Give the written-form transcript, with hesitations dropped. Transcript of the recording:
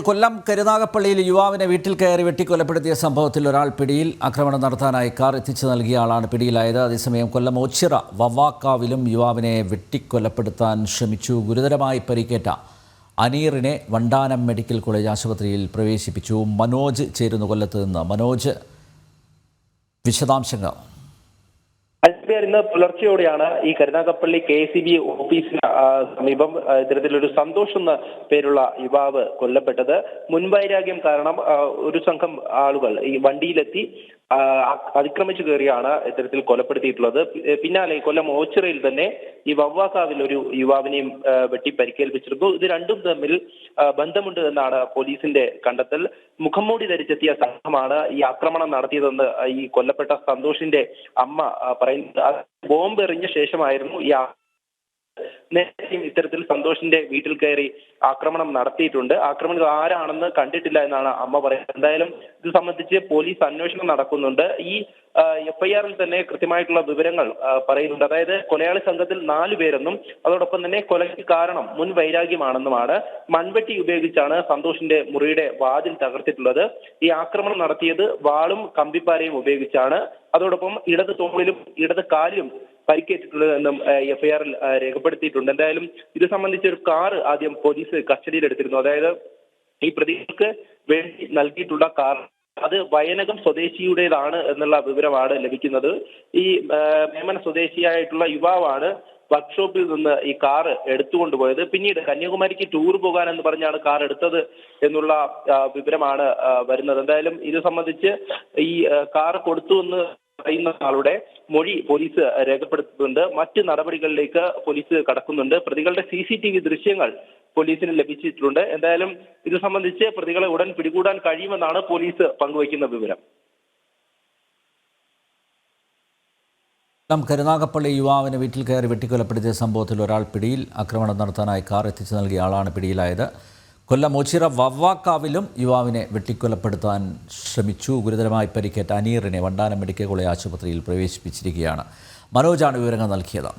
കൊല്ലം കരുനാഗപ്പള്ളിയിൽ യുവാവിനെ വീട്ടിൽ കയറി വെട്ടിക്കൊലപ്പെടുത്തിയ സംഭവത്തിൽ ഒരാൾ പിടിയിൽ. ആക്രമണം നടത്താനായി കാർ എത്തിച്ചു നൽകിയ ആളാണ് പിടിയിലായത്. അതേസമയം കൊല്ലം ഓച്ചിറ വവ്വാക്കാവിലും യുവാവിനെ വെട്ടിക്കൊലപ്പെടുത്താൻ ശ്രമിച്ചു. ഗുരുതരമായി പരിക്കേറ്റ അനീറിനെ വണ്ടാനം മെഡിക്കൽ കോളേജ് ആശുപത്രിയിൽ പ്രവേശിപ്പിച്ചു. മനോജ് ചേരുന്നു കൊല്ലത്ത് നിന്ന്. മനോജ്, വിശദാംശങ്ങൾ. ഇന്ന് പുലർച്ചെയോടെയാണ് ഈ കരുനാഗപ്പള്ളി KCB ഓഫീസിന് സമീപം ഇത്തരത്തിലൊരു സന്തോഷ് എന്ന പേരുള്ള യുവാവ് കൊല്ലപ്പെട്ടത്. മുൻവൈരാഗ്യം കാരണം ഒരു സംഘം ആളുകൾ ഈ വണ്ടിയിലെത്തി അതിക്രമിച്ചു കയറിയാണ് ഇത്തരത്തിൽ കൊലപ്പെടുത്തിയിട്ടുള്ളത്. പിന്നാലെ കൊല്ലം ഓച്ചിറയിൽ തന്നെ ഈ വവ്വാക്കാവിൽ ഒരു യുവാവിനെയും വെട്ടി പരിക്കേൽപ്പിച്ചിരുന്നു. ഇത് രണ്ടും തമ്മിൽ ബന്ധമുണ്ട് എന്നാണ് പോലീസിന്റെ കണ്ടെത്തൽ. മുഖംമൂടി ധരിച്ചെത്തിയ സംഘമാണ് ഈ ആക്രമണം നടത്തിയതെന്ന് ഈ കൊല്ലപ്പെട്ട സന്തോഷിന്റെ അമ്മ പറയുന്നത്. ബോംബ് എറിഞ്ഞ ശേഷമായിരുന്നു ഈ നേരത്തെയും ഇത്തരത്തിൽ സന്തോഷിന്റെ വീട്ടിൽ കയറി ആക്രമണം നടത്തിയിട്ടുണ്ട്. ആക്രമണം ആരാണെന്ന് കണ്ടിട്ടില്ല എന്നാണ് അമ്മ പറയുന്നത്. എന്തായാലും ഇത് സംബന്ധിച്ച് പോലീസ് അന്വേഷണം നടക്കുന്നുണ്ട്. ഈ FIR-ൽ തന്നെ കൃത്യമായിട്ടുള്ള വിവരങ്ങൾ പറയുന്നുണ്ട്. അതായത് കൊലയാളി സംഘത്തിൽ 4 പേരെന്നും അതോടൊപ്പം തന്നെ കൊലയ്ക്ക് കാരണം മുൻ വൈരാഗ്യമാണെന്നുമാണ്. മൺവെട്ടി ഉപയോഗിച്ചാണ് സന്തോഷിന്റെ മുറിയുടെ വാതിൽ തകർത്തിട്ടുള്ളത്. ഈ ആക്രമണം നടത്തിയത് വാളും കമ്പിപ്പാരയും ഉപയോഗിച്ചാണ്. അതോടൊപ്പം ഇടത് തോളിലും ഇടത് കാലിലും പരിക്കേറ്റിട്ടുള്ളതെന്നും FIR-ൽ രേഖപ്പെടുത്തിയിട്ടുണ്ട്. എന്തായാലും ഇത് സംബന്ധിച്ച് ഒരു കാർ ആദ്യം പോലീസ് കസ്റ്റഡിയിലെടുത്തിരുന്നു. അതായത് ഈ പ്രതികൾക്ക് വേണ്ടി നൽകിയിട്ടുള്ള കാർ അത് വയനകം സ്വദേശിയുടേതാണ് എന്നുള്ള വിവരമാണ് ലഭിക്കുന്നത്. ഈ മേമന സ്വദേശിയായിട്ടുള്ള യുവാവാണ് വർക്ക്ഷോപ്പിൽ നിന്ന് ഈ കാർ എടുത്തുകൊണ്ടുപോയത്. പിന്നീട് കന്യാകുമാരിക്ക് ടൂർ പോകാനെന്ന് പറഞ്ഞാണ് കാർ എടുത്തത് എന്നുള്ള വിവരമാണ് വരുന്നത്. എന്തായാലും ഇത് സംബന്ധിച്ച് ഈ കാർ കൊടുത്തുവെന്ന് പറയുന്ന ആളുടെ മൊഴി പോലീസ് രേഖപ്പെടുത്തുന്നുണ്ട്. മറ്റ് നടപടികളിലേക്ക് പോലീസ് കടക്കുന്നുണ്ട്. പ്രതികളുടെ CCTV ദൃശ്യങ്ങൾ പോലീസിന് ലഭിച്ചിട്ടുണ്ട്. എന്തായാലും ഇത് സംബന്ധിച്ച് പ്രതികളെ ഉടൻ പിടികൂടാൻ കഴിയുമെന്നാണ് പോലീസ് പങ്കുവയ്ക്കുന്ന വിവരം. കരുനാഗപ്പള്ളി യുവാവിനെ വീട്ടിൽ കയറി വെട്ടിക്കൊലപ്പെടുത്തിയ സംഭവത്തിൽ ഒരാൾ പിടിയിൽ. ആക്രമണം നടത്താനായി കാർ എത്തിച്ചു നൽകിയ ആളാണ് പിടിയിലായത്. കൊല്ലം ഓച്ചിറ വവ്വാക്കാവിലും യുവാവിനെ വെട്ടിക്കൊലപ്പെടുത്താൻ ശ്രമിച്ചു. ഗുരുതരമായി പരിക്കേറ്റ അനീറിനെ വണ്ടാനം മെഡിക്കൽ കോളേജ് ആശുപത്രിയിൽ പ്രവേശിപ്പിച്ചിരിക്കുകയാണ്. മനോജാണ് വിവരങ്ങൾ നൽകിയത്.